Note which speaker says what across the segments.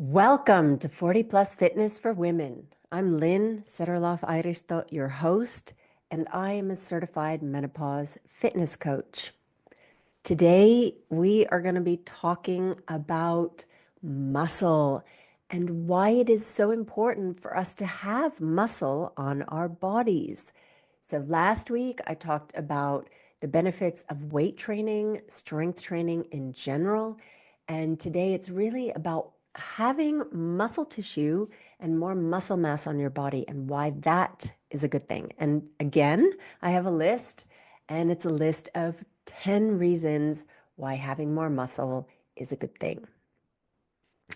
Speaker 1: Welcome to 40 Plus Fitness for Women. I'm Lynn Setterloff-Eiristo, your host, and I am a certified menopause fitness coach. Today, we are going to be talking about muscle and why it is so important for us to have muscle on our bodies. So, last week, I talked about the benefits of weight training, strength training in general. And today, it's really about having muscle tissue and more muscle mass on your body and why that is a good thing. And again, I have a list, and it's a list of 10 reasons why having more muscle is a good thing.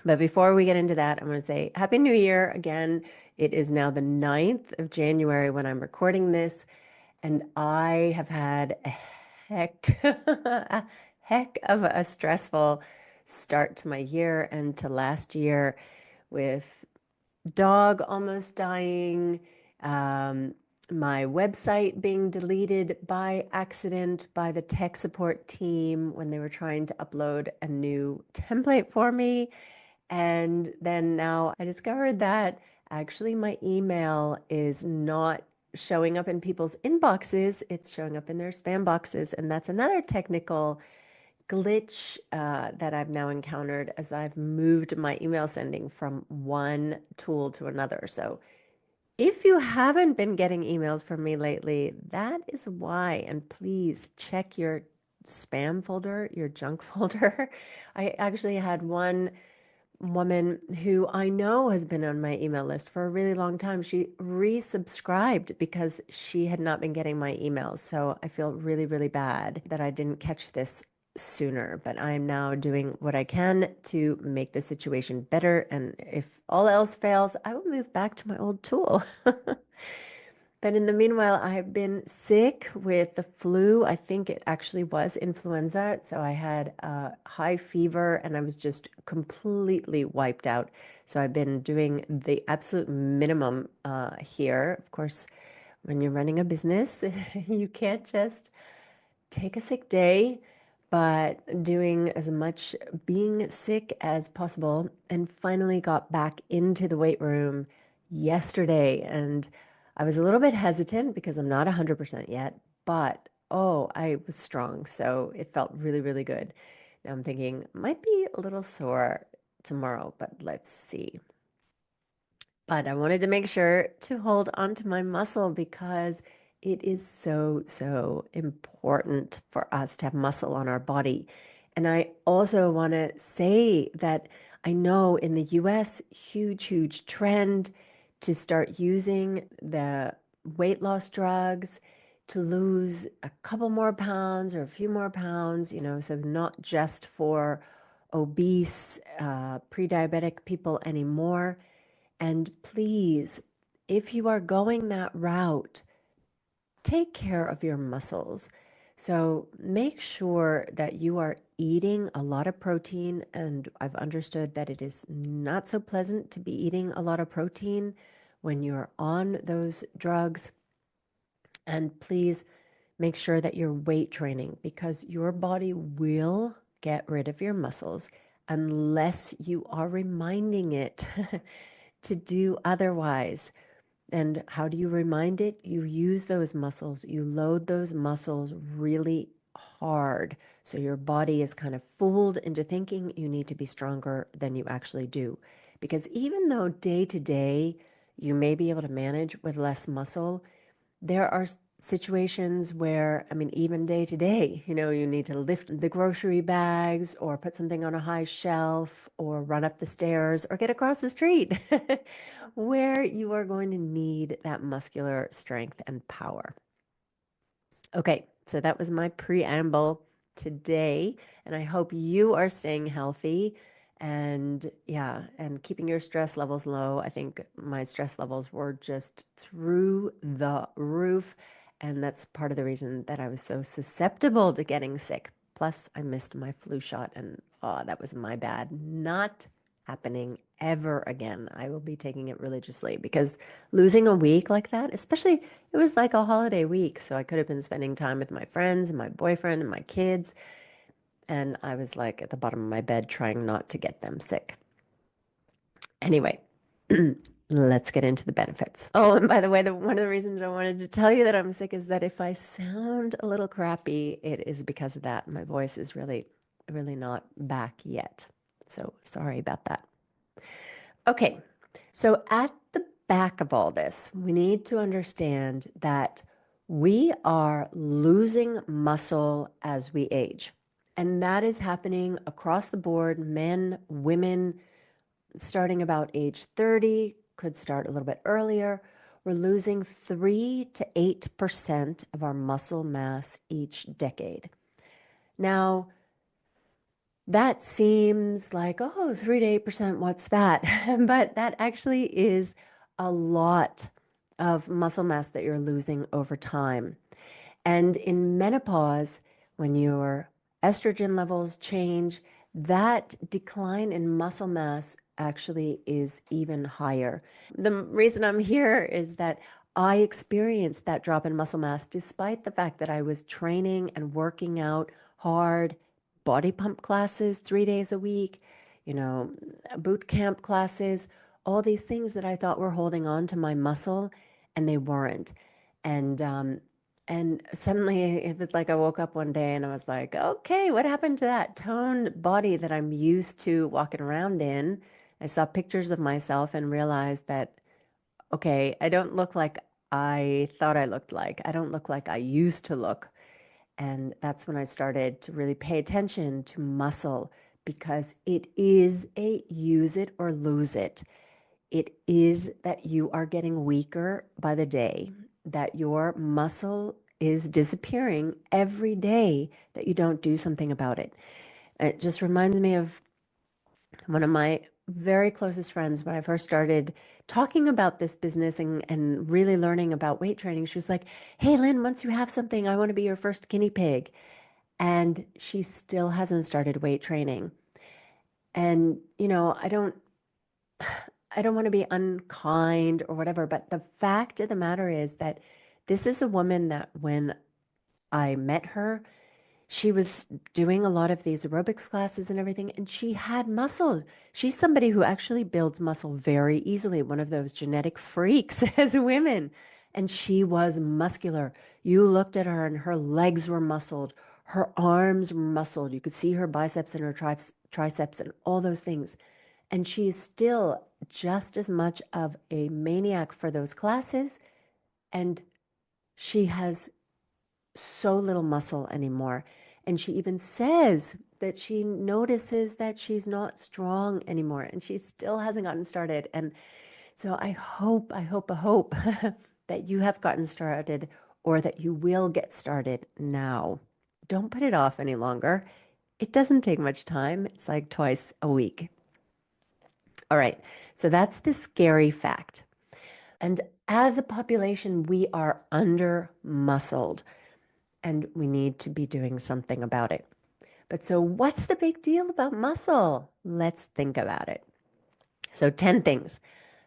Speaker 1: But before we get into that, I'm going to say Happy New Year again. It is now the 9th of January when I'm recording this, and I have had a a heck of a stressful start to my year and to last year with dog almost dying, um, my website being deleted by accident by the tech support team when they were trying to upload a new template for me. And then now I discovered that actually my email is not showing up in people's inboxes, it's showing up in their spam boxes. And that's another technical glitch that I've now encountered as I've moved my email sending from one tool to another. So if you haven't been getting emails from me lately, that is why. And please check your spam folder, your junk folder. I actually had one woman who I know has been on my email list for a really long time. She resubscribed because she had not been getting my emails. So I feel really, really bad that I didn't catch this sooner, but I am now doing what I can to make the situation better. And if all else fails, I will move back to my old tool. But in the meanwhile, I have been sick with the flu. I think it actually was influenza. So I had a high fever and I was just completely wiped out. So I've been doing the absolute minimum here. Of course, when you're running a business, you can't just take a sick day, but doing as much being sick as possible, and finally got back into the weight room yesterday. And I was a little bit hesitant because I'm not 100% yet, but oh, I was strong. So it felt really, really good. Now I'm thinking might be a little sore tomorrow, but let's see. But I wanted to make sure to hold on to my muscle because it is so, so important for us to have muscle on our body. And I also want to say that I know in the US, huge, huge trend to start using the weight loss drugs to lose a couple more pounds or a few more pounds, so not just for obese, pre-diabetic people anymore. And please, if you are going that route, take care of your muscles. So make sure that you are eating a lot of protein. And I've understood that it is not so pleasant to be eating a lot of protein when you're on those drugs. And please make sure that you're weight training because your body will get rid of your muscles unless you are reminding it to do otherwise. And how do you remind it? You use those muscles, you load those muscles really hard. So your body is kind of fooled into thinking you need to be stronger than you actually do. Because even though day to day you may be able to manage with less muscle, there are situations where, I mean, even day to day, you need to lift the grocery bags or put something on a high shelf or run up the stairs or get across the street where you are going to need that muscular strength and power. Okay, so that was my preamble today, and I hope you are staying healthy and yeah, and keeping your stress levels low. I think my stress levels were just through the roof, and that's part of the reason that I was so susceptible to getting sick. Plus, I missed my flu shot, and oh, that was my bad. Not happening ever again. I will be taking it religiously because losing a week like that, especially it was like a holiday week, so I could have been spending time with my friends and my boyfriend and my kids. And I was like at the bottom of my bed trying not to get them sick. Anyway, let's get into the benefits. Oh, and by the way, one of the reasons I wanted to tell you that I'm sick is that if I sound a little crappy, it is because of that. My voice is really, really not back yet. So sorry about that. Okay, so at the back of all this, we need to understand that we are losing muscle as we age. And that is happening across the board, men, women, starting about age 30, could start a little bit earlier. We're losing 3 to 8% of our muscle mass each decade. Now, that seems like, oh, 3 to 8%, what's that? But that actually is a lot of muscle mass that you're losing over time. And in menopause, when your estrogen levels change, that decline in muscle mass actually is even higher. The reason I'm here is that I experienced that drop in muscle mass despite the fact that I was training and working out hard, body pump classes 3 days a week, you know, boot camp classes, all these things that I thought were holding on to my muscle, and they weren't. And and suddenly it was like I woke up one day and I was like, okay, what happened to that toned body that I'm used to walking around in? I saw pictures of myself and realized that, okay, I don't look like I thought I looked like. I don't look like I used to look. And that's when I started to really pay attention to muscle because it is a use it or lose it. It is that you are getting weaker by the day, that your muscle is disappearing every day that you don't do something about it. It just reminds me of one of my very closest friends when I first started talking about this business and really learning about weight training. She was like, hey, Lynn, once you have something, I want to be your first guinea pig. And she still hasn't started weight training. And, I don't want to be unkind or whatever, but the fact of the matter is that this is a woman that when I met her, she was doing a lot of these aerobics classes and everything, and she had muscle. She's somebody who actually builds muscle very easily, one of those genetic freaks as women. And she was muscular. You looked at her, and her legs were muscled, her arms were muscled. You could see her biceps and her triceps and all those things. And she's still just as much of a maniac for those classes. And she has so little muscle anymore. And she even says that she notices that she's not strong anymore and she still hasn't gotten started. And so I hope that you have gotten started or that you will get started now. Don't put it off any longer. It doesn't take much time. It's like twice a week. All right. So that's the scary fact. And as a population, we are under muscled and we need to be doing something about it. But so, what's the big deal about muscle? Let's think about it. So, 10 things.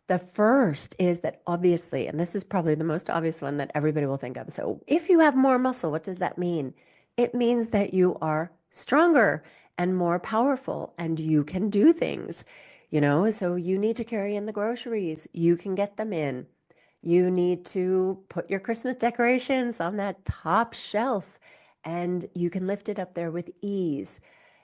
Speaker 1: The first is that obviously, and this is probably the most obvious one that everybody will think of. So, if you have more muscle, what does that mean? It means that you are stronger and more powerful and you can do things, so you need to carry in the groceries, you can get them in. You need to put your Christmas decorations on that top shelf and you can lift it up there with ease.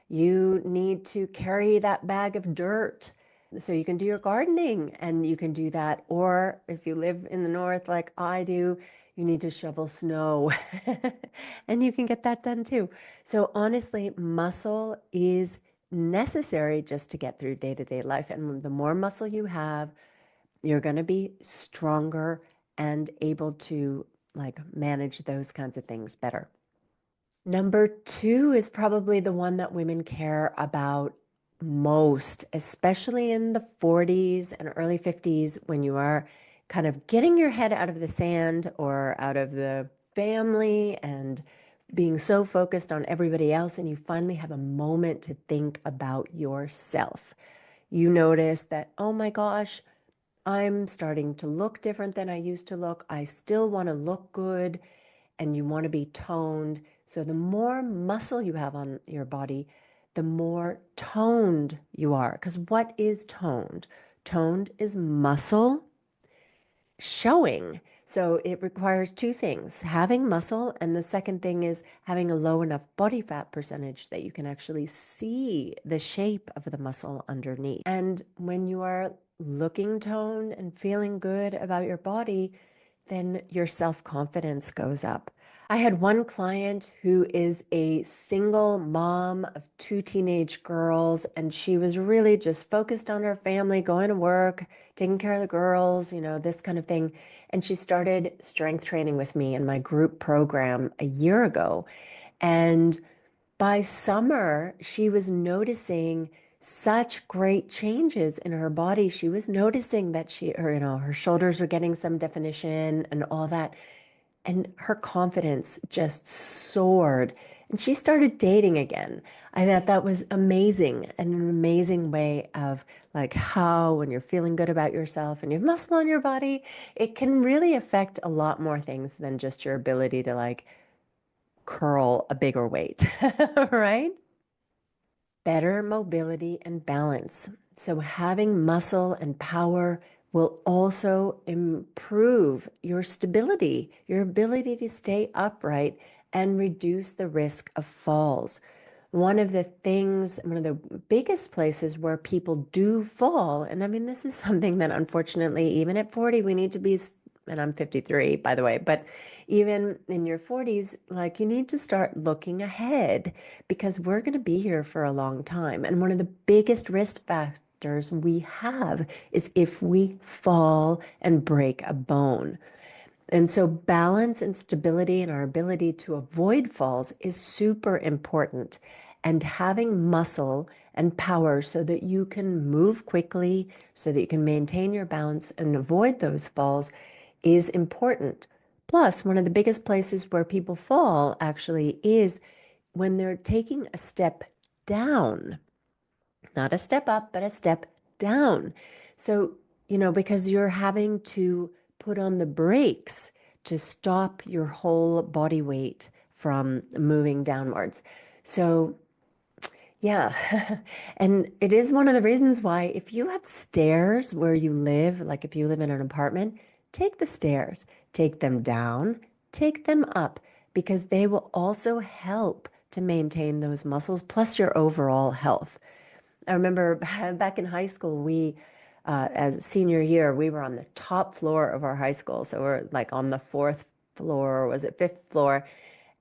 Speaker 1: You need to carry that bag of dirt so you can do your gardening and you can do that. Or if you live in the north like I do, you need to shovel snow and you can get that done too. So honestly, muscle is necessary just to get through day-to-day life. And the more muscle you have, you're going to be stronger and able to like manage those kinds of things better. Number two is probably the one that women care about most, especially in the 40s and early 50s when you are kind of getting your head out of the sand or out of the family and being so focused on everybody else, and you finally have a moment to think about yourself. You notice that, oh my gosh, I'm starting to look different than I used to look. I still want to look good and you want to be toned. So the more muscle you have on your body, the more toned you are. Because what is toned? Toned is muscle showing. So it requires two things, having muscle, and the second thing is having a low enough body fat percentage that you can actually see the shape of the muscle underneath. And when you are looking toned and feeling good about your body, then your self-confidence goes up. I had one client who is a single mom of two teenage girls, and she was really just focused on her family, going to work, taking care of the girls, this kind of thing. And she started strength training with me in my group program a year ago. And by summer, she was noticing such great changes in her body. She was noticing that her shoulders were getting some definition and all that. And her confidence just soared. And she started dating again. I thought that was amazing and an amazing way of like how when you're feeling good about yourself and you have muscle on your body, it can really affect a lot more things than just your ability to like curl a bigger weight, right? Better mobility and balance. So, having muscle and power will also improve your stability, your ability to stay upright, and reduce the risk of falls. One of the biggest places where people do fall, and I mean, this is something that unfortunately, even at 40, we need to be, and I'm 53, by the way, but even in your 40s, like you need to start looking ahead because we're going to be here for a long time. And one of the biggest risk factors we have is if we fall and break a bone. And so, balance and stability and our ability to avoid falls is super important. And having muscle and power so that you can move quickly, so that you can maintain your balance and avoid those falls is important. Plus, one of the biggest places where people fall actually is when they're taking a step down, not a step up, but a step down. So, because you're having to put on the brakes to stop your whole body weight from moving downwards. So, yeah. And it is one of the reasons why if you have stairs where you live, like if you live in an apartment, take the stairs, take them down, take them up, because they will also help to maintain those muscles plus your overall health. I remember back in high school, as senior year, we were on the top floor of our high school. So we're like on the fourth floor, or was it fifth floor?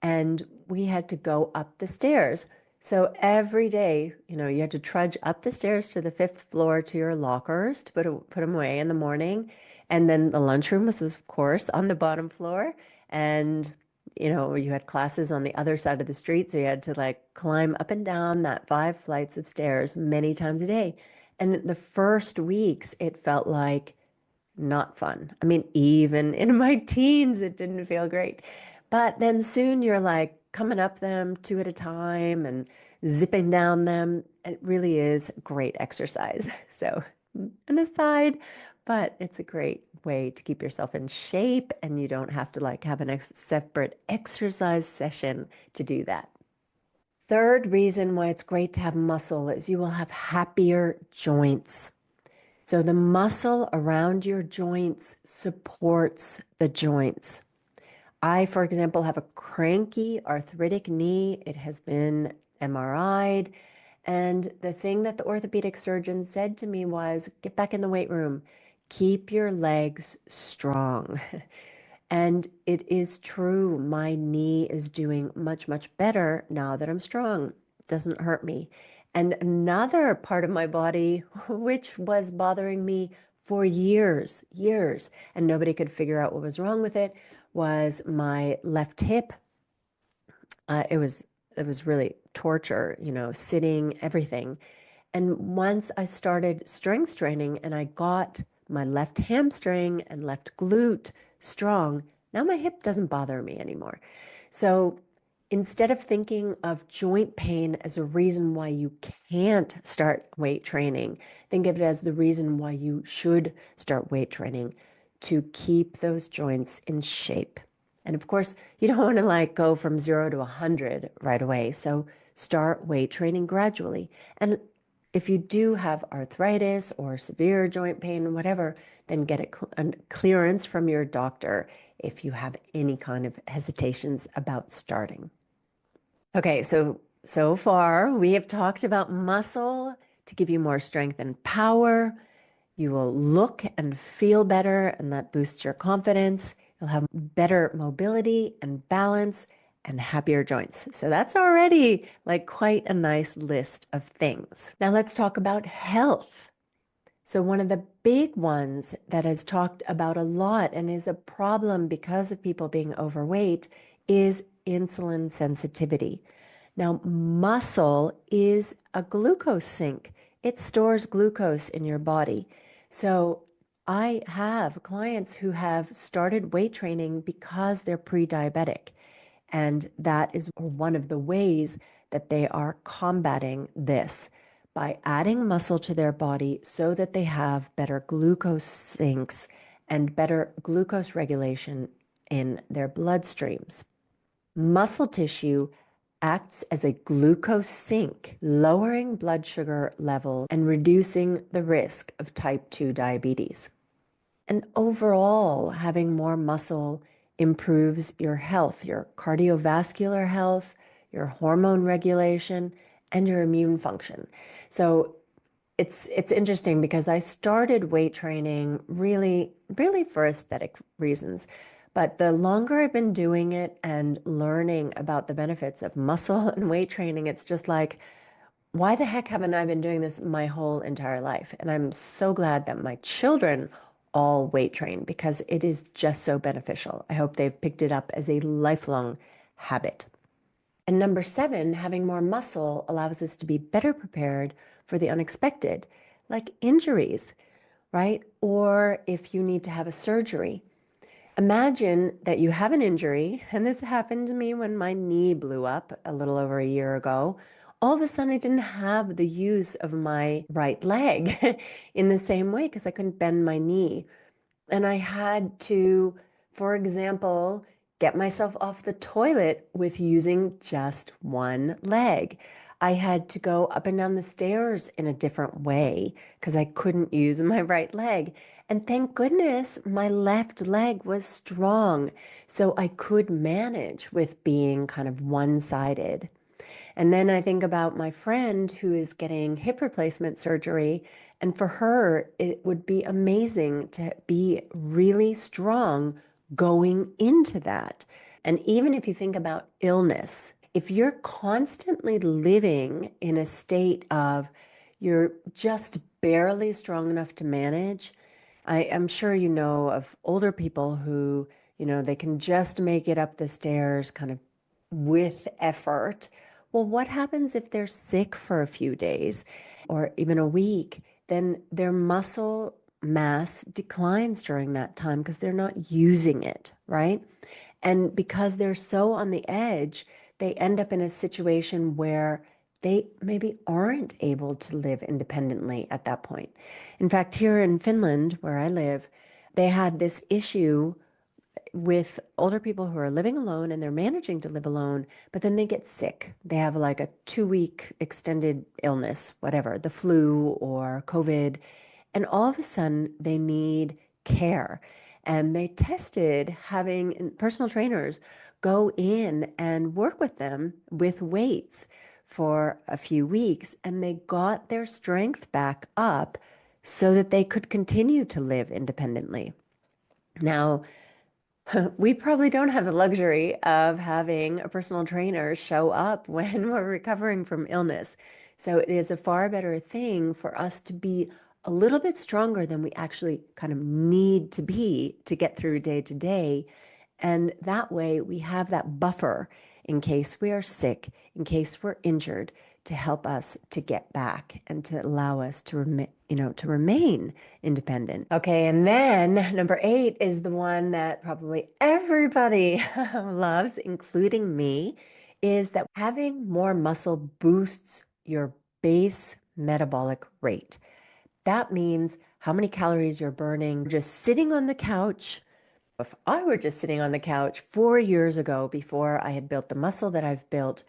Speaker 1: And we had to go up the stairs. So every day, you had to trudge up the stairs to the fifth floor to your lockers to put them away in the morning. And then the lunchroom was, of course, on the bottom floor. And you had classes on the other side of the street, so you had to like climb up and down that 5 flights of stairs many times a day. And the first weeks, it felt like not fun. I mean, even in my teens, it didn't feel great. But then soon you're like coming up them two at a time and zipping down them. It really is great exercise. So, an aside, but it's a great way to keep yourself in shape and you don't have to like have an separate exercise session to do that. Third reason why it's great to have muscle is you will have happier joints. So the muscle around your joints supports the joints. I, for example, have a cranky arthritic knee. It has been MRI'd. And the thing that the orthopedic surgeon said to me was, get back in the weight room, keep your legs strong. And it is true. My knee is doing much, much better now that I'm strong. It doesn't hurt me. And another part of my body, which was bothering me for years, and nobody could figure out what was wrong with it, was my left hip. It was really torture, sitting, everything. And once I started strength training and I got my left hamstring and left glute strong, now my hip doesn't bother me anymore. So instead of thinking of joint pain as a reason why you can't start weight training, think of it as the reason why you should start weight training to keep those joints in shape. And of course, you don't want to like go from 0 to 100 right away. So start weight training gradually. And If you do have arthritis or severe joint pain, whatever, then get a clearance from your doctor if you have any kind of hesitations about starting. Okay, so far we have talked about muscle to give you more strength and power. You will look and feel better, and that boosts your confidence. You'll have better mobility and balance and happier joints. So that's already like quite a nice list of things. Now let's talk about health. So one of the big ones that is talked about a lot and is a problem because of people being overweight is insulin sensitivity. Now, muscle is a glucose sink. It stores glucose in your body. So I have clients who have started weight training because they're pre-diabetic. And that is one of the ways that they are combating this by adding muscle to their body so that they have better glucose sinks and better glucose regulation in their bloodstreams. Muscle tissue acts as a glucose sink, lowering blood sugar level and reducing the risk of type 2 diabetes. And overall, having more muscle improves your health, your cardiovascular health, your hormone regulation, and your immune function. So it's interesting because I started weight training really for aesthetic reasons. But the longer I've been doing it and learning about the benefits of muscle and weight training, it's just like, why the heck haven't I been doing this my whole entire life? And I'm so glad that my children all weight train because it is just so beneficial. I hope they've picked it up as a lifelong habit. And number 7, having more muscle allows us to be better prepared for the unexpected, like injuries, right? Or if you need to have a surgery. Imagine that you have an injury, and this happened to me when my knee blew up a little over a year ago. All of a sudden, I didn't have the use of my right leg in the same way because I couldn't bend my knee. And I had to, for example, get myself off the toilet with using just one leg. I had to go up and down the stairs in a different way because I couldn't use my right leg. And thank goodness my left leg was strong, so I could manage with being kind of one-sided. And then I think about my friend who is getting hip replacement surgery. And for her, it would be amazing to be really strong going into that. And even if you think about illness, if you're constantly living in a state of you're just barely strong enough to manage, I am sure you know of older people who, they can just make it up the stairs kind of with effort. Well, what happens if they're sick for a few days or even a week? Then their muscle mass declines during that time because they're not using it, right? And because they're so on the edge, they end up in a situation where they maybe aren't able to live independently at that point. In fact, here in Finland, where I live, they had this issue with older people who are living alone and they're managing to live alone, but then they get sick. They have like a 2-week extended illness, whatever, the flu or COVID, and all of a sudden they need care. And they tested having personal trainers go in and work with them with weights for a few weeks, and they got their strength back up so that they could continue to live independently. Now, we probably don't have the luxury of having a personal trainer show up when we're recovering from illness. So it is a far better thing for us to be a little bit stronger than we actually kind of need to be to get through day to day. And that way we have that buffer in case we are sick, in case we're injured, to help us to get back and to allow us to remain independent. Okay, and then number 8 is the one that probably everybody loves, including me, is that having more muscle boosts your base metabolic rate. That means how many calories you're burning just sitting on the couch. If I were just sitting on the couch 4 years ago before I had built the muscle that I've built,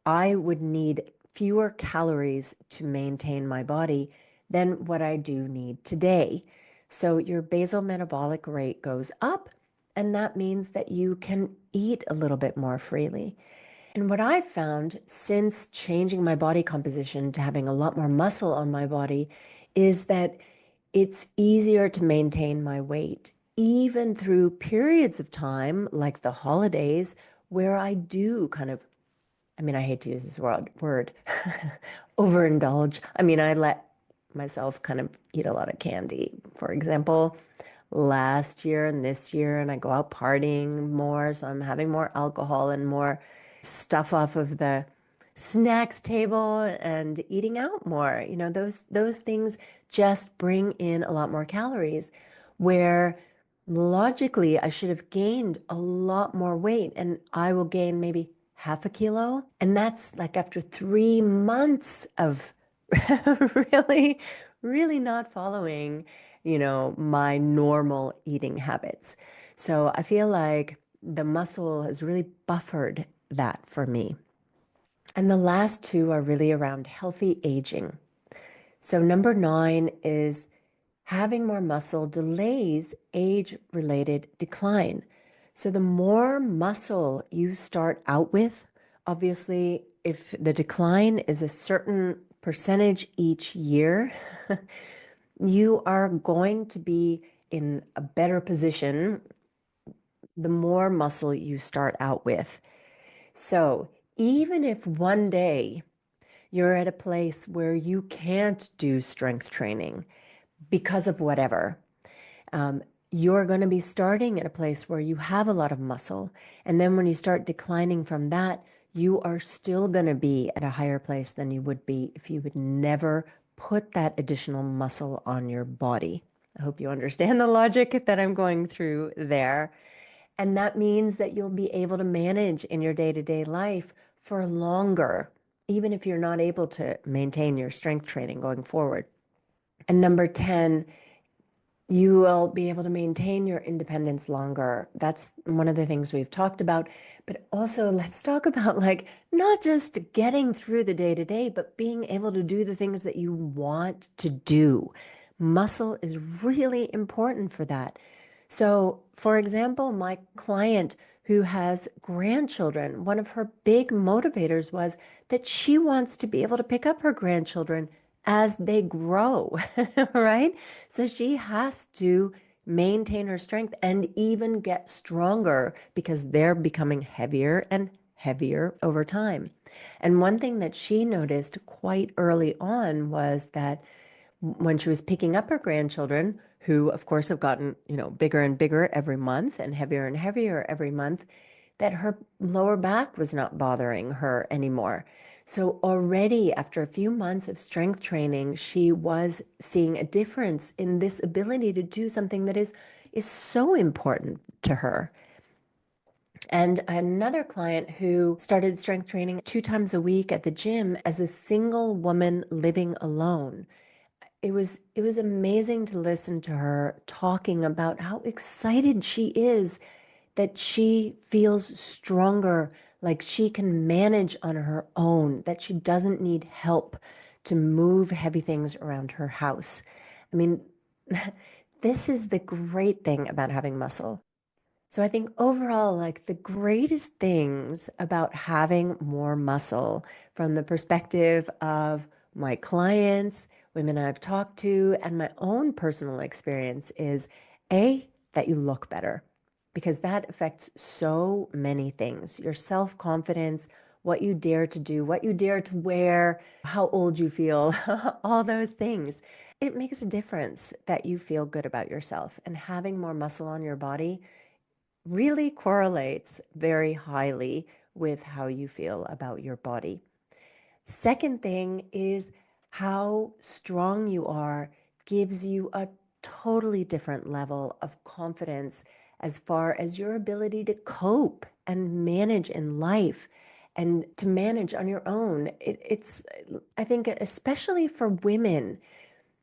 Speaker 1: I would need fewer calories to maintain my body than what I do need today. So your basal metabolic rate goes up, and that means that you can eat a little bit more freely. And what I've found since changing my body composition to having a lot more muscle on my body is that it's easier to maintain my weight, even through periods of time like the holidays where I do kind of, I mean, I hate to use this word, overindulge. I mean, I let myself kind of eat a lot of candy. For example, last year and this year, and I go out partying more, so I'm having more alcohol and more stuff off of the snacks table and eating out more. You know, those things just bring in a lot more calories where logically I should have gained a lot more weight and I will gain maybe half a kilo. And that's like after 3 months of really, really not following, my normal eating habits. So I feel like the muscle has really buffered that for me. And the last two are really around healthy aging. So number 9 is having more muscle delays age-related decline. So the more muscle you start out with, obviously, if the decline is a certain percentage each year, you are going to be in a better position the more muscle you start out with. So even if one day you're at a place where you can't do strength training because of whatever, um, you're going to be starting at a place where you have a lot of muscle. And then when you start declining from that, you are still going to be at a higher place than you would be if you would never put that additional muscle on your body. I hope you understand the logic that I'm going through there. And that means that you'll be able to manage in your day-to-day life for longer, even if you're not able to maintain your strength training going forward. And number 10, you will be able to maintain your independence longer. That's one of the things we've talked about. But also, let's talk about like not just getting through the day to day, but being able to do the things that you want to do. Muscle is really important for that. So, for example, my client who has grandchildren, one of her big motivators was that she wants to be able to pick up her grandchildren as they grow, right? So she has to maintain her strength and even get stronger because they're becoming heavier and heavier over time. And one thing that she noticed quite early on was that when she was picking up her grandchildren, who of course have gotten, bigger and bigger every month and heavier every month, that her lower back was not bothering her anymore. So already after a few months of strength training, she was seeing a difference in this ability to do something that is so important to her. And another client who started strength training 2 times a week at the gym as a single woman living alone. It was amazing to listen to her talking about how excited she is that she feels stronger, like she can manage on her own, that she doesn't need help to move heavy things around her house. I mean, this is the great thing about having muscle. So I think overall, like the greatest things about having more muscle from the perspective of my clients, women I've talked to, and my own personal experience is A, that you look better because that affects so many things. Your self-confidence, what you dare to do, what you dare to wear, how old you feel, all those things. It makes a difference that you feel good about yourself, and having more muscle on your body really correlates very highly with how you feel about your body. Second thing is how strong you are gives you a totally different level of confidence as far as your ability to cope and manage in life and to manage on your own. It's, I think, especially for women,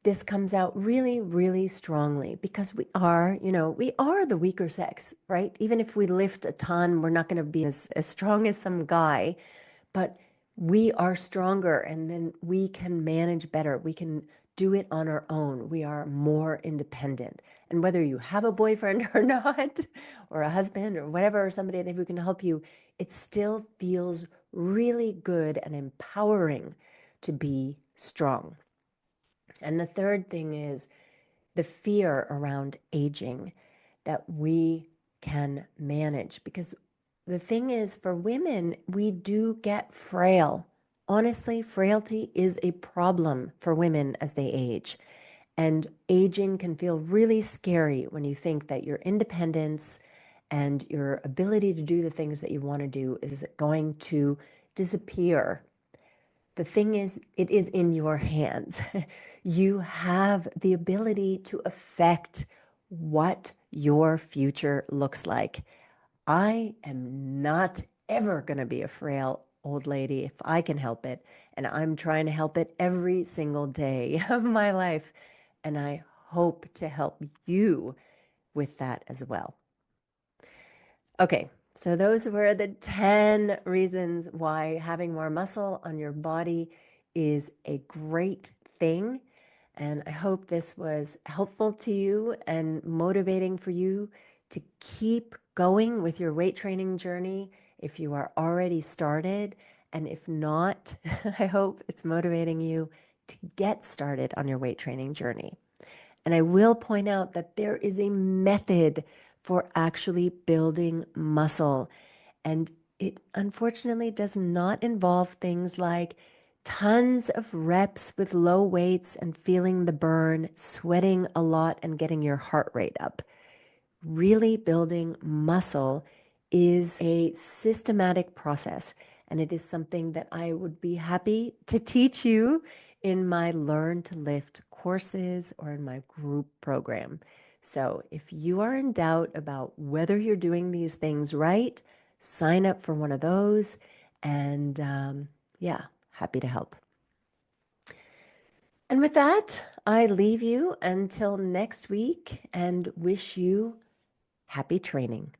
Speaker 1: this comes out really, really strongly because we are the weaker sex, right? Even if we lift a ton, we're not going to be as strong as some guy. But we are stronger and then we can manage better. We can do it on our own. We are more independent. And whether you have a boyfriend or not, or a husband or whatever, or somebody who can help you, it still feels really good and empowering to be strong. And the third thing is the fear around aging that we can manage. Because the thing is, for women, we do get frail. Honestly, frailty is a problem for women as they age. And aging can feel really scary when you think that your independence and your ability to do the things that you want to do is going to disappear. The thing is, it is in your hands. You have the ability to affect what your future looks like. I am not ever going to be a frail old lady if I can help it. And I'm trying to help it every single day of my life. And I hope to help you with that as well. Okay, so those were the 10 reasons why having more muscle on your body is a great thing. And I hope this was helpful to you and motivating for you to keep going with your weight training journey if you are already started. And if not, I hope it's motivating you to get started on your weight training journey. And I will point out that there is a method for actually building muscle. And it unfortunately does not involve things like tons of reps with low weights and feeling the burn, sweating a lot, and getting your heart rate up. Really building muscle is a systematic process, and it is something that I would be happy to teach you in my Learn to Lift courses or in my group program. So if you are in doubt about whether you're doing these things right, sign up for one of those, and yeah, happy to help. And with that, I leave you until next week and wish you happy training.